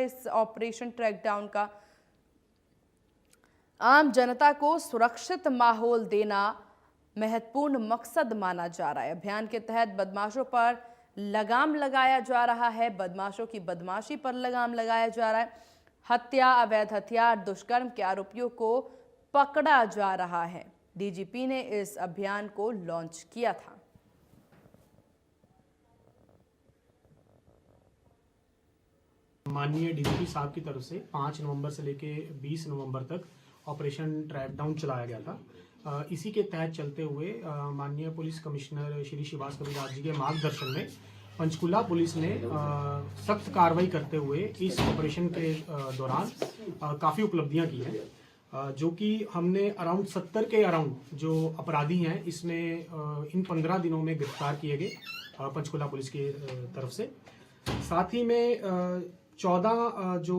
है इस ऑपरेशन ट्रैकडाउन का। आम जनता को सुरक्षित माहौल देना महत्वपूर्ण मकसद माना जा रहा है। अभियान के तहत बदमाशों पर लगाम लगाया जा रहा है, बदमाशों की बदमाशी पर लगाम लगाया जा रहा है। हत्या, अवैध हथियार, दुष्कर्म के आरोपियों को पकड़ा जा रहा है। डीजीपी ने इस अभियान को लॉन्च किया था। माननीय डीजीपी साहब की तरफ से 5 नवंबर से लेके 20 नवंबर तक ऑपरेशन ट्रैकडाउन चलाया गया था। इसी के तहत चलते हुए माननीय पुलिस कमिश्नर श्री शिवास कविराज जी के मार्गदर्शन में पंचकुला पुलिस ने सख्त कार्रवाई करते हुए इस ऑपरेशन के दौरान काफ़ी उपलब्धियां की हैं, जो कि हमने अराउंड 70 के अराउंड जो अपराधी हैं इसमें इन 15 दिनों में गिरफ्तार किए गए पंचकुला पुलिस की तरफ से। साथ ही में 14 जो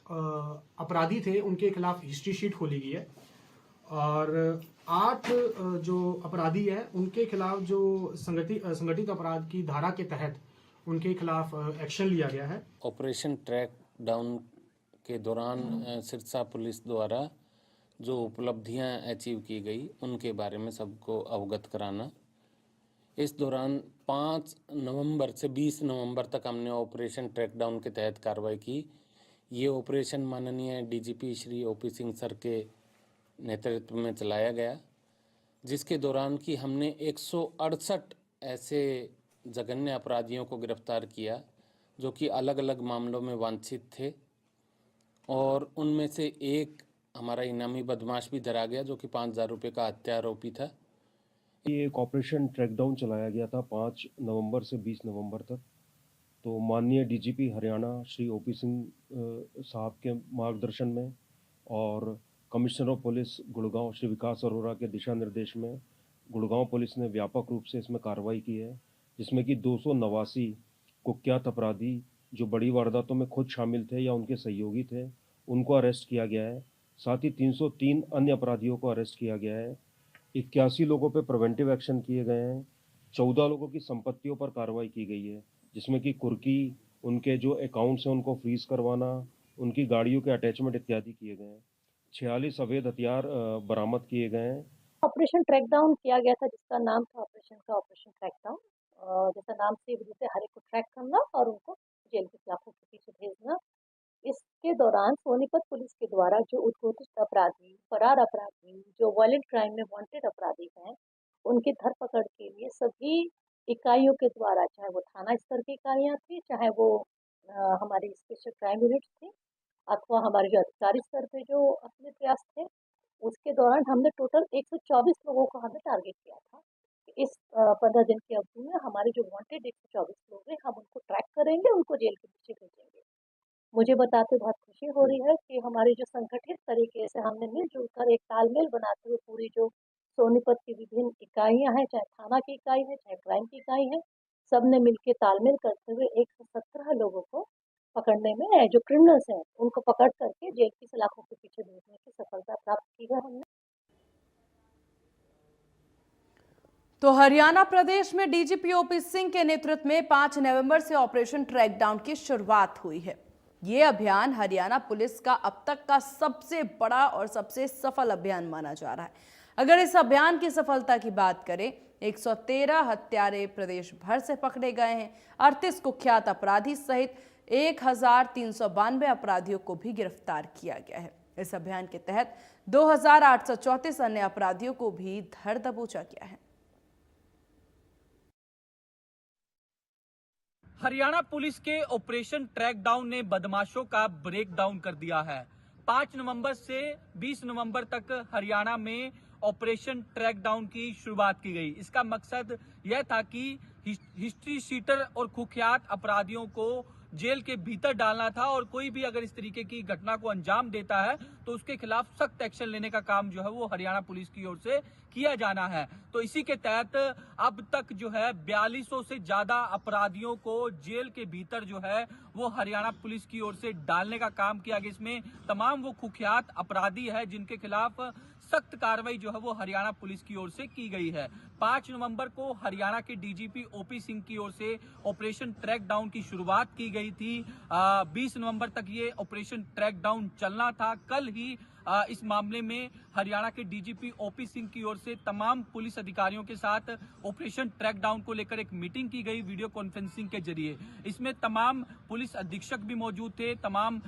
अपराधी थे उनके खिलाफ हिस्ट्री शीट खोली गई है और 8 जो अपराधी हैं उनके खिलाफ जो संगठित अपराध की धारा के तहत उनके खिलाफ एक्शन लिया गया है। ऑपरेशन ट्रैक डाउन के दौरान सिरसा पुलिस द्वारा जो उपलब्धियां अचीव की गई उनके बारे में सबको अवगत कराना। इस दौरान 5 नवंबर से 20 नवंबर तक हमने ऑपरेशन ट्रैकडाउन के तहत कार्रवाई की। ये ऑपरेशन माननीय DGP Shri OP Singh sir के नेतृत्व में चलाया गया, जिसके दौरान कि हमने 168 ऐसे जघन्य अपराधियों को गिरफ्तार किया जो कि अलग अलग मामलों में वांछित थे और उनमें से एक हमारा इनामी बदमाश भी धरा गया जो कि 5,000 रुपये का हत्या आरोपी था। ये एक ऑपरेशन ट्रैकडाउन चलाया गया था 5 नवंबर से 20 नवंबर तक। तो माननीय डीजीपी हरियाणा श्री ओपी सिंह साहब के मार्गदर्शन में और commissioner of police Gurgaon Shri Vikas Arora के दिशा निर्देश में गुड़गांव पुलिस ने व्यापक रूप से इसमें कार्रवाई की है, जिसमें कि 289 कुख्यात अपराधी जो बड़ी वारदातों में खुद शामिल थे या उनके सहयोगी थे उनको अरेस्ट किया गया है। साथ ही 303 अन्य अपराधियों को अरेस्ट किया गया है। 81 लोगों पर प्रिवेंटिव एक्शन किए गए हैं। 14 लोगों की संपत्तियों पर कार्रवाई की गई है, जिसमें कि कुर्की, उनके जो अकाउंट्स हैं उनको फ्रीज करवाना, उनकी गाड़ियों के अटैचमेंट इत्यादि किए गए हैं। 46 अवैध हथियार बरामद किए गए हैं। ऑपरेशन ट्रैकडाउन किया गया था, जिसका नाम था ऑपरेशन ट्रैकडाउन। जैसा नाम से विरुद्ध हर एक को ट्रैक करना और उनको जेल की सलाखों के पीछे भेजना। इसके दौरान सोनीपत पुलिस के द्वारा जो उद्घोषित अपराधी, फरार अपराधी, जो वायलेंट क्राइम में वांटेड अपराधी हैं, उनकी धरपकड़ के लिए सभी इकाइयों के द्वारा, चाहे वो थाना स्तर की इकाइयाँ थी, चाहे वो हमारी स्पेशल क्राइम यूनिट थी, अथवा हमारे जो अधिकारी स्तर पे जो अपने प्रयास थे, उसके दौरान हमने टोटल 124 लोगों को हमने टारगेट किया था। इस 15 दिन की अवधि में हमारे जो वांटेड 124 लोग हैं, हम उनको ट्रैक करेंगे, उनको जेल के पीछे भेजेंगे। मुझे बताते बहुत खुशी हो रही है कि हमारी जो संगठित तरीके से हमने मिलजुल कर एक तालमेल बनाते हुए पूरी जो सोनीपत की विभिन्न इकाइयां हैं, चाहे थाना की इकाई है, चाहे क्राइम की इकाई है, सब ने मिलकर तालमेल करते हुए 117 लोगों को पकड़ने में, जो क्रिमिनल्स हैं उनको पकड़ करके जेल की सलाखों के पीछे भेजने की सफलता प्राप्त की है हमने। तो हरियाणा प्रदेश में डीजीपी ओपी सिंह के नेतृत्व में 5 नवंबर से ऑपरेशन ट्रैकडाउन की शुरुआत हुई है। ये अभियान हरियाणा पुलिस का अब तक का सबसे बड़ा और सबसे सफल अभियान माना जा रहा है। अगर इस अभियान की सफलता की बात करें, 113 हत्यारे प्रदेश भर से पकड़े गए हैं। 38 कुख्यात अपराधी सहित 1392 अपराधियों को भी गिरफ्तार किया गया है। इस अभियान के तहत 2834 अन्य अपराधियों को भी धर दबोचा गया है। हरियाणा पुलिस के ऑपरेशन ट्रैकडाउन ने बदमाशों का ब्रेक डाउन कर दिया है। 5 नवंबर से 20 नवंबर तक हरियाणा में ऑपरेशन ट्रैकडाउन की शुरुआत की गई। इसका मकसद यह था कि हिस्ट्री शीटर और कुख्यात अपराधियों को जेल के भीतर डालना था और कोई भी अगर इस तरीके की घटना को अंजाम देता है तो उसके खिलाफ सख्त एक्शन लेने का काम जो है वो हरियाणा पुलिस की ओर से किया जाना है। तो इसी के तहत अब तक जो है 4200 से ज्यादा अपराधियों को जेल के भीतर जो है वो हरियाणा पुलिस की ओर से डालने का काम किया गया। इसमें तमाम वो कुख्यात अपराधी है जिनके खिलाफ सख्त कार्रवाई जो है वो हरियाणा पुलिस की ओर से की गई है। 5 नवंबर को हरियाणा के डीजीपी ओपी सिंह की ओर से ऑपरेशन ट्रैक डाउन की शुरुआत की गई थी। 20 नवंबर तक ये ऑपरेशन ट्रैक डाउन चलना था। कल ही इस मामले में हरियाणा के डीजीपी ओपी सिंह की ओर से तमाम पुलिस अधिकारियों के साथ ऑपरेशन ट्रैक डाउन को लेकर एक मीटिंग की गई वीडियो कॉन्फ्रेंसिंग के जरिए। इसमें तमाम पुलिस अधीक्षक भी मौजूद थे, तमाम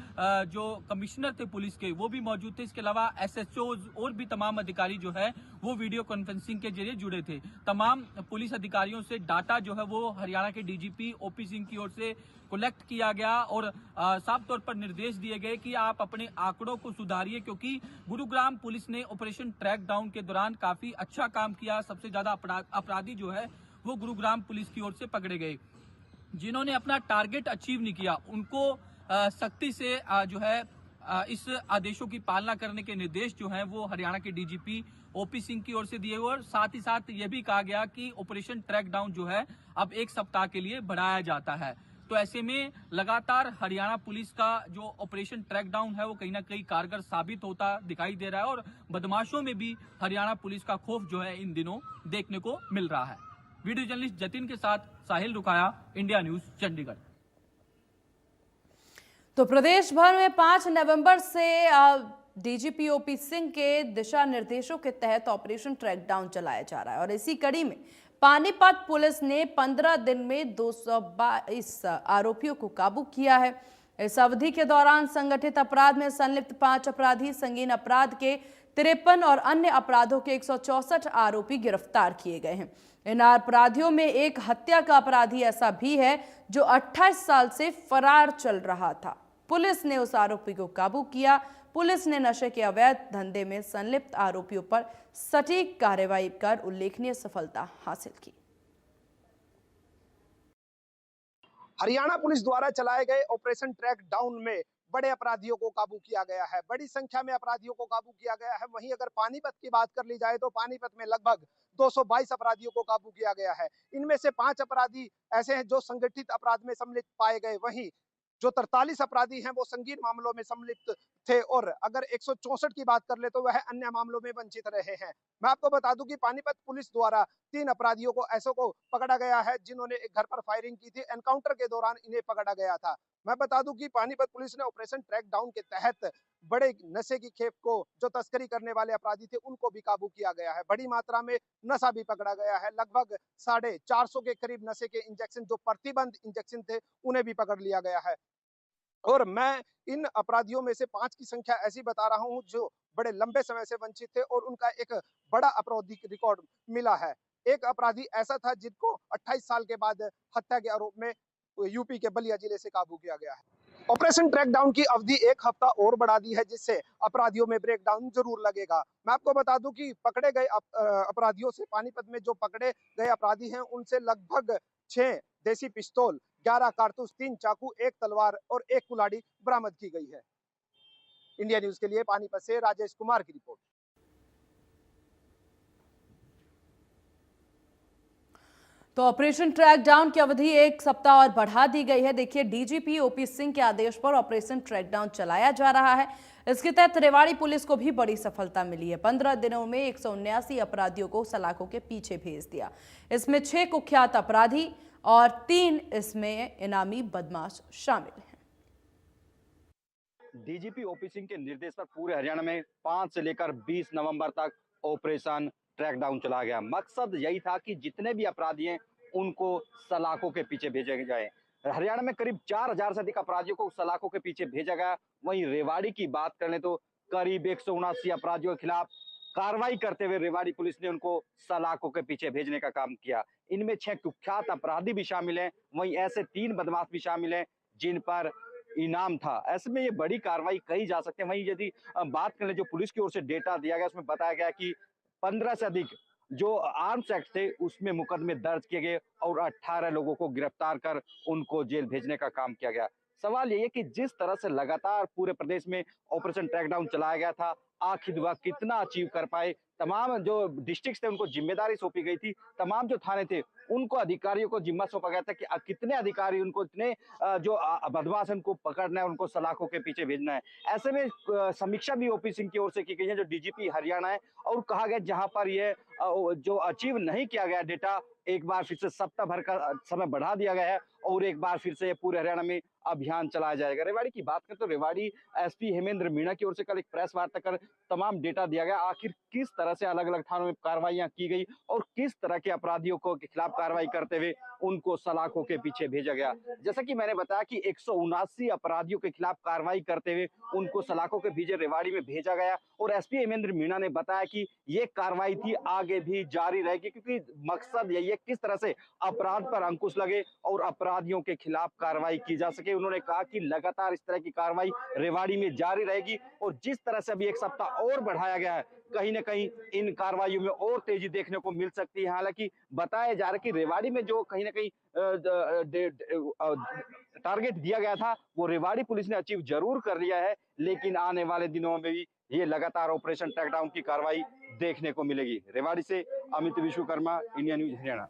जो कमिश्नर थे पुलिस के वो भी मौजूद थे। इसके अलावा एसएचओज और भी तमाम अधिकारी जो है वो वीडियो कॉन्फ्रेंसिंग के जरिए जुड़े थे। तमाम पुलिस अधिकारियों से डाटा जो है वो हरियाणा के डीजीपी ओपी सिंह की ओर से कलेक्ट किया गया और साफ तौर पर निर्देश दिए गए कि आप अपने आंकड़ों को सुधारिए, क्योंकि गुरुग्राम पुलिस ने ऑपरेशन ट्रैक डाउन के दौरान काफी अच्छा काम किया। सबसे ज्यादा अपराधी जो है वो गुरुग्राम पुलिस की ओर से पकड़े गए। जिन्होंने अपना टारगेट अचीव नहीं किया उनको सख्ती से जो है इस आदेशों की पालना करने के निर्देश जो हैं वो हरियाणा के डीजीपी ओपी सिंह की ओर से दिए हुए और साथ ही साथ ये भी कहा गया कि ऑपरेशन ट्रैक डाउन जो है अब 1 सप्ताह के लिए बढ़ाया जाता है। तो ऐसे में लगातार हरियाणा पुलिस का जो ऑपरेशन ट्रैक डाउन है वो कहीं ना कहीं कारगर साबित होता दिखाई दे रहा है और बदमाशों में भी हरियाणा पुलिस का खौफ जो है इन दिनों देखने को मिल रहा है। वीडियो जर्नलिस्ट जतिन के साथ साहिल रुकाया, इंडिया न्यूज, चंडीगढ़। तो प्रदेश भर में 5 नवंबर से डीजीपी ओपी सिंह के दिशा निर्देशों के तहत ऑपरेशन ट्रैक डाउन चलाया जा रहा है और इसी कड़ी में पानीपत पुलिस ने 15 दिन में 222 आरोपियों को काबू किया है। इस अवधि के दौरान संगठित अपराध में संलिप्त 5 अपराधी, संगीन अपराध के 53 और अन्य अपराधों के 164 आरोपी गिरफ्तार किए गए हैं। इन अपराधियों में एक हत्या का अपराधी ऐसा भी है जो 28 साल से फरार चल रहा था। पुलिस ने उस आरोपी को काबू किया। पुलिस ने नशे के अवैध धंधे में संलिप्त आरोपियों पर सटीक कार्रवाई कर उल्लेखनीय सफलता हासिल की। हरियाणा पुलिस द्वारा चलाए गए ऑपरेशन ट्रैक डाउन में बड़े अपराधियों को काबू किया गया है, बड़ी संख्या में अपराधियों को काबू किया गया है। वहीं अगर पानीपत की बात कर ली जाए तो पानीपत में लगभग 222 अपराधियों को काबू किया गया है। इनमें से 5 अपराधी ऐसे हैं जो संगठित अपराध में सम्मिलित पाए गए, वहीं जो 43 अपराधी हैं वो संगीन मामलों में सम्मिलित थे और अगर 164 की बात कर ले तो वह अन्य मामलों में वंचित रहे हैं। मैं आपको बता दूं कि पानीपत पुलिस द्वारा 3 अपराधियों को ऐसों को पकड़ा गया है जिन्होंने एक घर पर फायरिंग की थी। एनकाउंटर के दौरान इन्हें पकड़ा गया था। मैं बता दूं कि पानीपत पुलिस ने ऑपरेशन ट्रैक डाउन के तहत बड़े नशे की खेप को जो तस्करी करने वाले अपराधी थे उनको भी काबू किया गया है। बड़ी मात्रा में नशा भी पकड़ा गया है। लगभग 450 के करीब नशे के इंजेक्शन जो प्रतिबंध इंजेक्शन थे उन्हें भी पकड़ लिया गया है। और मैं इन अपराधियों में से 5 की संख्या ऐसी बता रहा हूं जो बड़े लंबे समय से वंचित थे और उनका एक बड़ा आपराधिक रिकॉर्ड मिला है। एक अपराधी ऐसा था जिनको 28 साल के बाद हत्या के आरोप में यूपी के बलिया जिले से काबू किया गया है। ऑपरेशन ट्रैक डाउन की अवधि 1 हफ्ता और बढ़ा दी है जिससे अपराधियों में ब्रेक डाउन जरूर लगेगा। मैं आपको बता दूं कि पकड़े गए अपराधियों से पानीपत में जो पकड़े गए अपराधी हैं उनसे लगभग 6 देसी पिस्तौल, 11 कारतूस, 3 चाकू, 1 तलवार और 1 कुल्हाड़ी बरामद की गई है। इंडिया न्यूज के लिए पानीपत से राजेश कुमार की रिपोर्ट। तो ऑपरेशन ट्रैक डाउन की अवधि 1 सप्ताह और बढ़ा दी गई है। देखिए, डीजीपी ओपी सिंह के आदेश पर ऑपरेशन ट्रैक डाउन चलाया जा रहा है। इसके तहत रेवाड़ी पुलिस को भी बड़ी सफलता मिली है। 15 दिनों में 179 अपराधियों को सलाखों के पीछे भेज दिया। इसमें 6 कुख्यात अपराधी और 3 इसमें इनामी बदमाश शामिल हैं। डीजीपी ओपी सिंह के निर्देश पर पूरे हरियाणा में 5 से लेकर 20 नवंबर तक ऑपरेशन ट्रैक डाउन चलाया गया। मकसद यही था कि जितने भी अपराधी हैं उनको सलाखों के पीछे भेजा जाए। हरियाणा में करीब 4000 से अधिक अपराधियों को सलाखों के पीछे भेजा गया। वहीं रेवाड़ी की बात करें तो करीब 179 अपराधियों के खिलाफ कार्रवाई करते हुए रेवाड़ी पुलिस ने उनको सलाखों के पीछे भेजने का काम किया। इनमें 6 कुख्यात अपराधी भी शामिल हैं, वहीं ऐसे 3 बदमाश भी शामिल हैं जिन पर इनाम था। ऐसे में ये बड़ी कार्रवाई कही जा सकती है। वहीं यदि बात करें जो पुलिस की ओर से डेटा दिया गया उसमें बताया गया कि 15 से अधिक जो आर्म्स एक्ट थे उसमें मुकदमे दर्ज किए गए और 18 लोगों को गिरफ्तार कर उनको जेल भेजने का काम किया गया। सवाल ये है कि जिस तरह से लगातार पूरे प्रदेश में ऑपरेशन ट्रैकडाउन चलाया गया था, आखिर वह कितना अचीव कर पाए। तमाम जो डिस्ट्रिक्ट थे उनको जिम्मेदारी सौंपी गई थी, तमाम जो थाने थे उनको अधिकारियों को जिम्मा सौंपा गया था कि कितने अधिकारी उनको इतने जो बदमाश हैं उनको पकड़ना है, उनको सलाखों के पीछे भेजना है। ऐसे में समीक्षा भी ओपी सिंह की ओर से की गई है, जो डीजीपी हरियाणा है, और कहा गया जहां पर ये जो अचीव नहीं किया गया डेटा, एक बार फिर से सप्ताह भर का समय बढ़ा दिया गया है और एक बार फिर से पूरे हरियाणा में अभियान चलाया जाएगा। रेवाड़ी की बात करें तो रेवाड़ी एसपी हेमेंद्र मीणा की ओर से कल एक प्रेस वार्ता कर तमाम डेटा दिया गया, आखिर किस तरह से अलग अलग थानों में कार्रवाइयां की गई और किस तरह के अपराधियों को के खिलाफ कार्रवाई करते हुए उनको सलाखों के पीछे भेजा गया। जैसा कि मैंने बताया कि 179 अपराधियों के खिलाफ कार्रवाई करते हुए उनको सलाखों के पीछे रेवाड़ी में भेजा गया और एसपी हेमेंद्र मीणा ने बताया कि ये कार्रवाई थी आगे भी जारी रहेगी, क्योंकि मकसद यही है किस तरह से अपराध पर अंकुश लगे और अपराधियों के खिलाफ कार्रवाई की जा सके। उन्होंने कहा कि लगातार इस तरह की कार्रवाई रेवाड़ी में जारी रहेगी और जिस तरह से अभी एक सप्ताह और बढ़ाया गया है, कहीं ना कहीं इन कार्रवाइयों में और तेजी देखने को मिल सकती है। हालांकि बताया जा रहा है कि रेवाड़ी में जो कहीं ना कहीं टारगेट दिया गया था वो रेवाड़ी पुलिस ने अचीव जरूर कर लिया है, लेकिन आने वाले दिनों में भी ये लगातार ऑपरेशन ट्रैकडाउन की कार्रवाई देखने को मिलेगी। रेवाड़ी से अमित विश्वकर्मा, इंडिया न्यूज हरियाणा।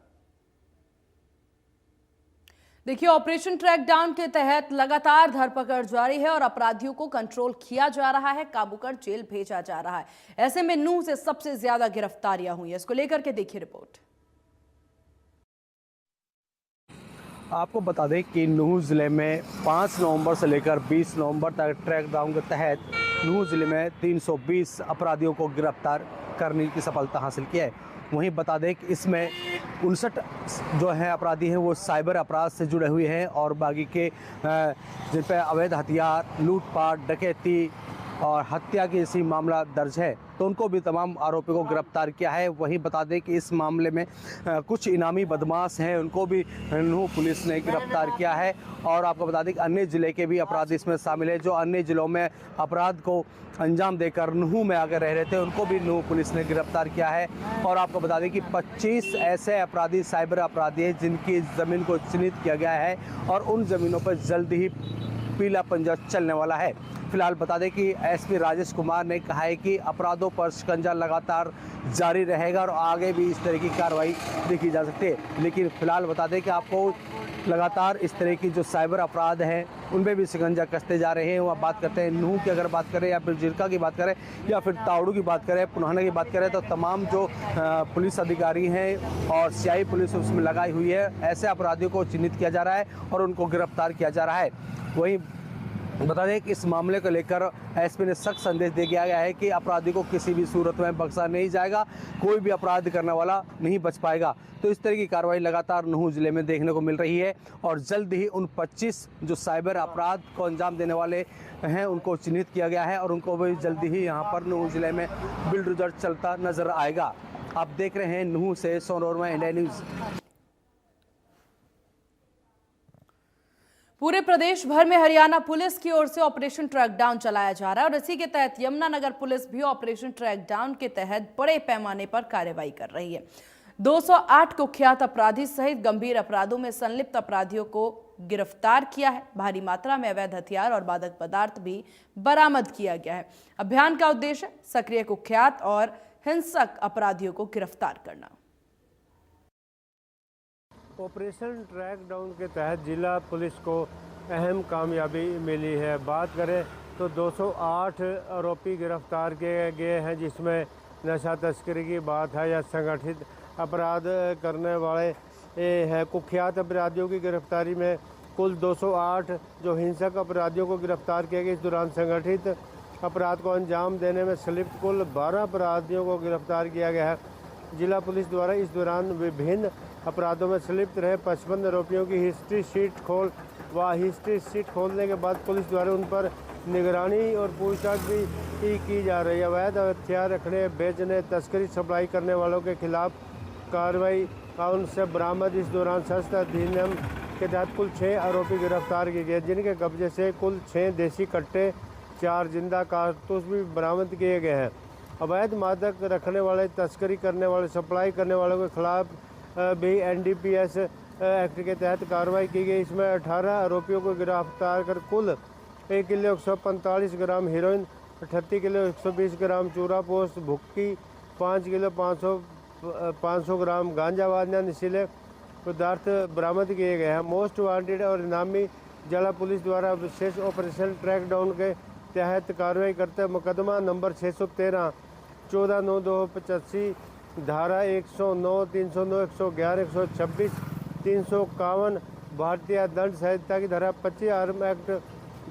देखिए, ऑपरेशन ट्रैकडाउन के तहत लगातार धरपकड़ जारी है और अपराधियों को कंट्रोल किया जा रहा है, काबू कर जेल भेजा जा रहा है। ऐसे में नूंह से सबसे ज्यादा गिरफ्तारियां हुई है। इसको लेकर के देखिए रिपोर्ट। आपको बता दें कि नूंह ज़िले में 5 नवंबर से लेकर 20 नवंबर तक ट्रैकडाउन के तहत नूंह ज़िले में 320 अपराधियों को गिरफ्तार करने की सफलता हासिल की है। वहीं बता दें कि इसमें 59 जो है अपराधी हैं वो साइबर अपराध से जुड़े हुए हैं और बाकी के जिन पर अवैध हथियार, लूटपाट, डकैती और हत्या की ऐसी मामला दर्ज है, तो उनको भी तमाम आरोपियों को गिरफ्तार किया है। वहीं बता दें कि इस मामले में कुछ इनामी बदमाश हैं, उनको भी नूंह पुलिस ने गिरफ्तार किया है। और आपको बता दें कि अन्य ज़िले के भी अपराधी इसमें शामिल है, जो अन्य ज़िलों में अपराध को अंजाम देकर नूंह में आकर रह रहे थे, उनको भी नूंह पुलिस ने गिरफ्तार किया है। और आपको बता दें कि 25 ऐसे अपराधी साइबर अपराधी हैं जिनकी ज़मीन को चिन्हित किया गया है और उन ज़मीनों पर जल्द ही पीला पंजा चलने वाला है। फिलहाल बता दें कि एसपी राजेश कुमार ने कहा है कि अपराधों पर शिकंजा लगातार जारी रहेगा और आगे भी इस तरह की कार्रवाई देखी जा सकती है। लेकिन फिलहाल बता दें कि आपको लगातार इस तरह की जो साइबर अपराध हैं उनमें भी शिकंजा कसते जा रहे हैं। वह बात करते हैं नूंह की अगर बात करें या फिर जिरका की बात करें या फिर तावड़ू की बात करें, पुनाहना की बात करें, तो तमाम जो पुलिस अधिकारी हैं और सीआई पुलिस उसमें लगाई हुई है, ऐसे अपराधियों को चिन्हित किया जा रहा है और उनको गिरफ्तार किया जा रहा है। वहीं बता दें कि इस मामले को लेकर एसपी ने सख्त संदेश दे दिया गया है कि अपराधी को किसी भी सूरत में बख्शा नहीं जाएगा, कोई भी अपराध करने वाला नहीं बच पाएगा। तो इस तरह की कार्रवाई लगातार नूंह जिले में देखने को मिल रही है और जल्द ही उन 25 जो साइबर अपराध को अंजाम देने वाले हैं उनको चिन्हित किया गया है और उनको भी जल्दी ही यहाँ पर नूंह जिले में बुलडोजर चलता नजर आएगा। आप देख रहे हैं नूंह से सोनोर में इंडिया न्यूज। पूरे प्रदेश भर में हरियाणा पुलिस की ओर से ऑपरेशन ट्रैकडाउन चलाया जा रहा है और इसी के तहत यमुनानगर पुलिस भी ऑपरेशन ट्रैकडाउन के तहत बड़े पैमाने पर कार्रवाई कर रही है। 208 कुख्यात अपराधी सहित गंभीर अपराधों में संलिप्त अपराधियों को गिरफ्तार किया है। भारी मात्रा में अवैध हथियार और मादक पदार्थ भी बरामद किया गया है। अभियान का उद्देश्य सक्रिय कुख्यात और हिंसक अपराधियों को गिरफ्तार करना। ऑपरेशन ट्रैकडाउन के तहत जिला पुलिस को अहम कामयाबी मिली है। बात करें तो 208 आरोपी गिरफ्तार किए गए हैं, जिसमें नशा तस्करी की बात है या संगठित अपराध करने वाले हैं। कुख्यात अपराधियों की गिरफ्तारी में कुल 208 जो हिंसक अपराधियों को गिरफ्तार किए गए। इस दौरान संगठित अपराध को अंजाम देने में संलिप्त कुल 12 अपराधियों को गिरफ्तार किया गया है। जिला पुलिस द्वारा इस दौरान विभिन्न अपराधों में संलिप्त रहे 55 आरोपियों की हिस्ट्री शीट खोलने के बाद पुलिस द्वारा उन पर निगरानी और पूछताछ भी की जा रही है। अवैध हथियार रखने, बेचने, तस्करी, सप्लाई करने वालों के खिलाफ कार्रवाई उनसे बरामद। इस दौरान शस्त्र अधिनियम के तहत कुल 6 आरोपी गिरफ्तार किए गए, जिनके कब्जे से कुल 6 देसी कट्टे, 4 जिंदा कारतूस भी बरामद किए गए हैं। अवैध मादक रखने वाले, तस्करी करने वाले, सप्लाई करने वालों के खिलाफ भी NDPS एक्ट के तहत कार्रवाई की गई। इसमें 18 आरोपियों को गिरफ्तार कर कुल 1 किलो 145 ग्राम हीरोइन, 38 किलो 120 ग्राम चूरा पोस्ट भुक्की, 5 किलो 500 ग्राम गांजा वादिया नशीले पदार्थ बरामद किए गए हैं। मोस्ट वांटेड और इनामी जिला पुलिस द्वारा विशेष ऑपरेशन ट्रैक डाउन के तहत कार्रवाई करते मुकदमा नंबर 613 14/9/2085 धारा 109, 309, 111, 126, 351 भारतीय दंड संहिता की धारा 25 आर्म एक्ट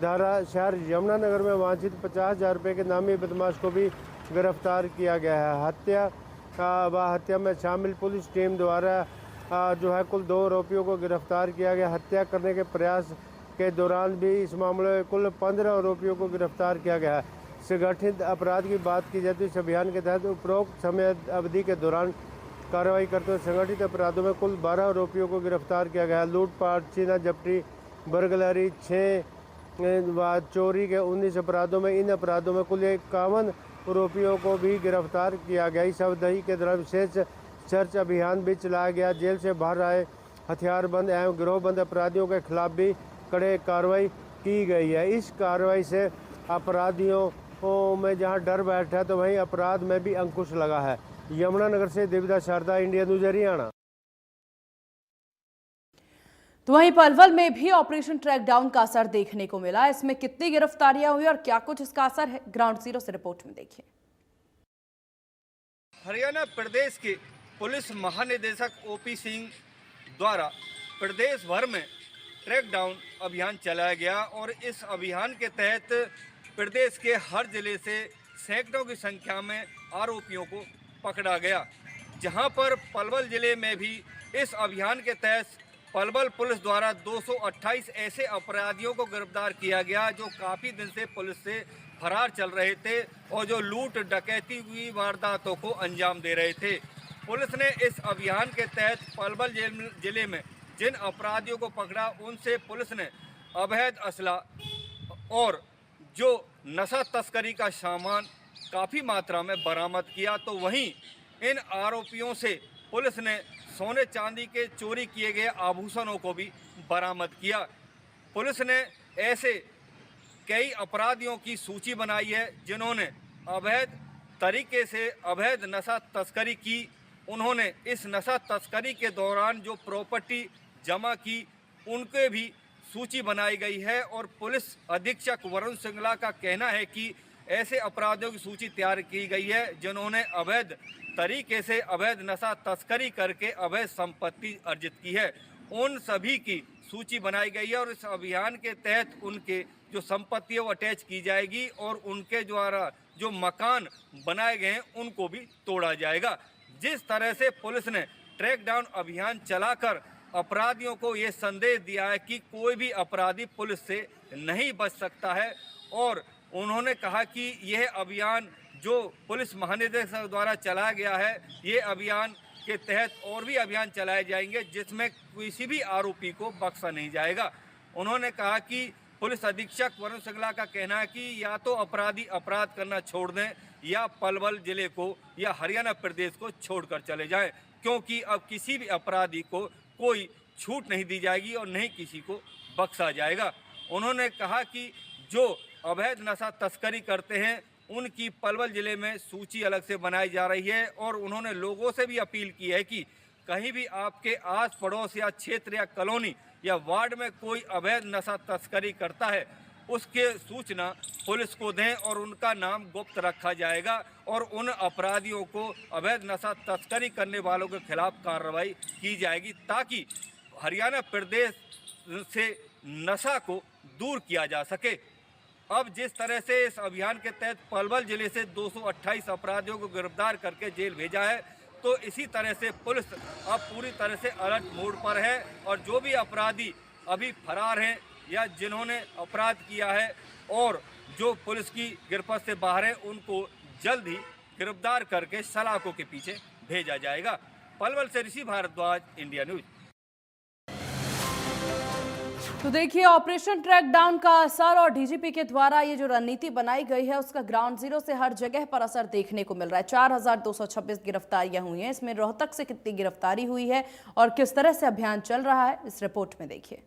धारा शहर यमुनानगर में वांछित 50,000 रुपये के नामी बदमाश को भी गिरफ्तार किया गया है। हत्या में शामिल पुलिस टीम द्वारा जो है कुल 2 आरोपियों को गिरफ्तार किया गया। हत्या करने के प्रयास के दौरान भी इस मामले में कुल 15 आरोपियों को गिरफ्तार किया गया है। संगठित अपराध की बात की जाती है, इस अभियान के तहत उपरोक्त समय अवधि के दौरान कार्रवाई करते हुए संगठित अपराधों में कुल 12 आरोपियों को गिरफ्तार किया गया है। लूटपाट, छीना झपटी, बर्गलरी, 6 चोरी के 19 अपराधों में इन अपराधों में कुल 51 आरोपियों को भी गिरफ्तार किया गया। इस अवधि के दौरान विशेष सर्च अभियान भी चलाया गया। जेल से बाहर आए हथियारबंद एवं गिरोहबंद अपराधियों के खिलाफ भी कड़े कार्रवाई की गई है। इस कार्रवाई से अपराधियों में जहां डर बैठा है तो वहीं अपराध में भी अंकुश लगा है। यमुनानगर से देविदास शारदा, इंडिया न्यूज हरियाणा। तो वहीं पलवल में भी ऑपरेशन ट्रैक डाउन का असर देखने को मिला। इसमें कितनी गिरफ्तारियां हुई और क्या कुछ इसका असर है, ग्राउंड जीरो से रिपोर्ट में देखिए। हरियाणा प्रदेश के पुलिस महानिदेशक ओपी सिंह द्वारा प्रदेश भर में ट्रैक डाउन अभियान चलाया गया और इस अभियान के तहत प्रदेश के हर जिले से सैकड़ों की संख्या में आरोपियों को पकड़ा गया। जहां पर पलवल जिले में भी इस अभियान के तहत पलवल पुलिस द्वारा 228 ऐसे अपराधियों को गिरफ्तार किया गया जो काफ़ी दिन से पुलिस से फरार चल रहे थे और जो लूट डकैती हुई वारदातों को अंजाम दे रहे थे। पुलिस ने इस अभियान के तहत पलवल जिले में जिन अपराधियों को पकड़ा उनसे पुलिस ने अवैध असला और जो नशा तस्करी का सामान काफ़ी मात्रा में बरामद किया। तो वहीं इन आरोपियों से पुलिस ने सोने चांदी के चोरी किए गए आभूषणों को भी बरामद किया। पुलिस ने ऐसे कई अपराधियों की सूची बनाई है जिन्होंने अवैध तरीके से अवैध नशा तस्करी की। उन्होंने इस नशा तस्करी के दौरान जो प्रॉपर्टी जमा की उनके भी सूची बनाई गई है और पुलिस अधीक्षक वरुण सिंगला का कहना है कि ऐसे अपराधियों की सूची तैयार की गई है जिन्होंने अवैध तरीके से अवैध नशा तस्करी करके अवैध संपत्ति अर्जित की है। उन सभी की सूची बनाई गई है और इस अभियान के तहत उनके जो संपत्ति है वो अटैच की जाएगी और उनके द्वारा जो मकान बनाए गए हैं उनको भी तोड़ा जाएगा। जिस तरह से पुलिस ने ट्रैक डाउन अभियान चलाकर अपराधियों को ये संदेश दिया है कि कोई भी अपराधी पुलिस से नहीं बच सकता है और उन्होंने कहा कि यह अभियान जो पुलिस महानिदेशक द्वारा चलाया गया है, ये अभियान के तहत और भी अभियान चलाए जाएंगे जिसमें किसी भी आरोपी को बख्शा नहीं जाएगा। उन्होंने कहा कि पुलिस अधीक्षक वरुण सिंगला का कहना है कि या तो अपराधी अपराध करना छोड़ दें या पलवल जिले को या हरियाणा प्रदेश को छोड़कर चले जाएं, क्योंकि अब किसी भी अपराधी को कोई छूट नहीं दी जाएगी और नहीं किसी को बख्शा जाएगा। उन्होंने कहा कि जो अवैध नशा तस्करी करते हैं उनकी पलवल जिले में सूची अलग से बनाई जा रही है और उन्होंने लोगों से भी अपील की है कि कहीं भी आपके आस पड़ोस या क्षेत्र या कॉलोनी या वार्ड में कोई अवैध नशा तस्करी करता है उसके सूचना पुलिस को दें और उनका नाम गुप्त रखा जाएगा और उन अपराधियों को अवैध नशा तस्करी करने वालों के खिलाफ कार्रवाई की जाएगी ताकि हरियाणा प्रदेश से नशा को दूर किया जा सके। अब जिस तरह से इस अभियान के तहत पलवल जिले से 228 अपराधियों को गिरफ्तार करके जेल भेजा है, तो इसी तरह से पुलिस अब पूरी तरह से अलर्ट मोड पर है और जो भी अपराधी अभी फरार हैं या जिन्होंने अपराध किया है और जो पुलिस की गिरफ्त से बाहर है उनको जल्द ही गिरफ्तार करके सलाखों के पीछे भेजा जाएगा। पलवल से ऋषि भारद्वाज, इंडिया न्यूज। तो देखिए ऑपरेशन ट्रैक डाउन का असर और डीजीपी के द्वारा ये जो रणनीति बनाई गई है उसका ग्राउंड जीरो से हर जगह पर असर देखने को मिल रहा है। 4226 गिरफ्तारियां हुई हैं। इसमें रोहतक से कितनी गिरफ्तारी हुई है और किस तरह से अभियान चल रहा है इस रिपोर्ट में देखिए।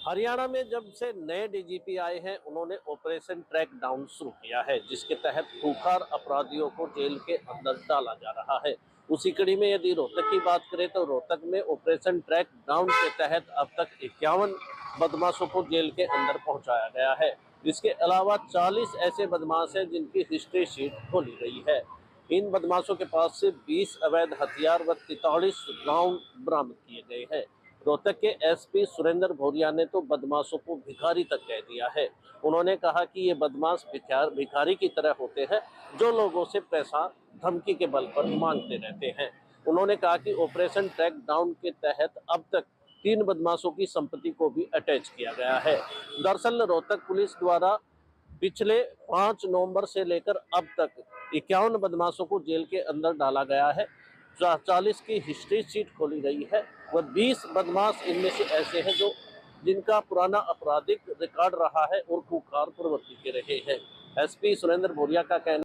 हरियाणा में जब से नए डीजीपी आए हैं उन्होंने ऑपरेशन ट्रैक डाउन शुरू किया है, जिसके तहत खूंखार अपराधियों को जेल के अंदर डाला जा रहा है। उसी कड़ी में यदि रोहतक की बात करें तो रोहतक में ऑपरेशन ट्रैक डाउन के तहत अब तक 51 बदमाशों को जेल के अंदर पहुंचाया गया है। इसके अलावा 40 ऐसे बदमाश हैं जिनकी हिस्ट्री शीट खोली गई है। इन बदमाशों के पास से 20 अवैध हथियार व 43 राउंड बरामद किए गए हैं। रोहतक के एसपी सुरेंद्र भोरिया ने तो बदमाशों को भिखारी तक कह दिया है। उन्होंने कहा कि ये बदमाश भिखारी की तरह होते हैं जो लोगों से पैसा धमकी के बल पर मांगते रहते हैं। उन्होंने कहा कि ऑपरेशन ट्रैक डाउन के तहत अब तक 3 बदमाशों की संपत्ति को भी अटैच किया गया है। दरअसल रोहतक पुलिस द्वारा पिछले 5 नवंबर से लेकर अब तक 51 बदमाशों को जेल के अंदर डाला गया है। 40 की हिस्ट्री शीट खोली गई है व 20 बदमाश इनमें से ऐसे हैं जो जिनका पुराना आपराधिक रिकॉर्ड रहा है और खूंखार प्रवृत्ति के रहे हैं। एसपी सुरेंद्र भोरिया का कहना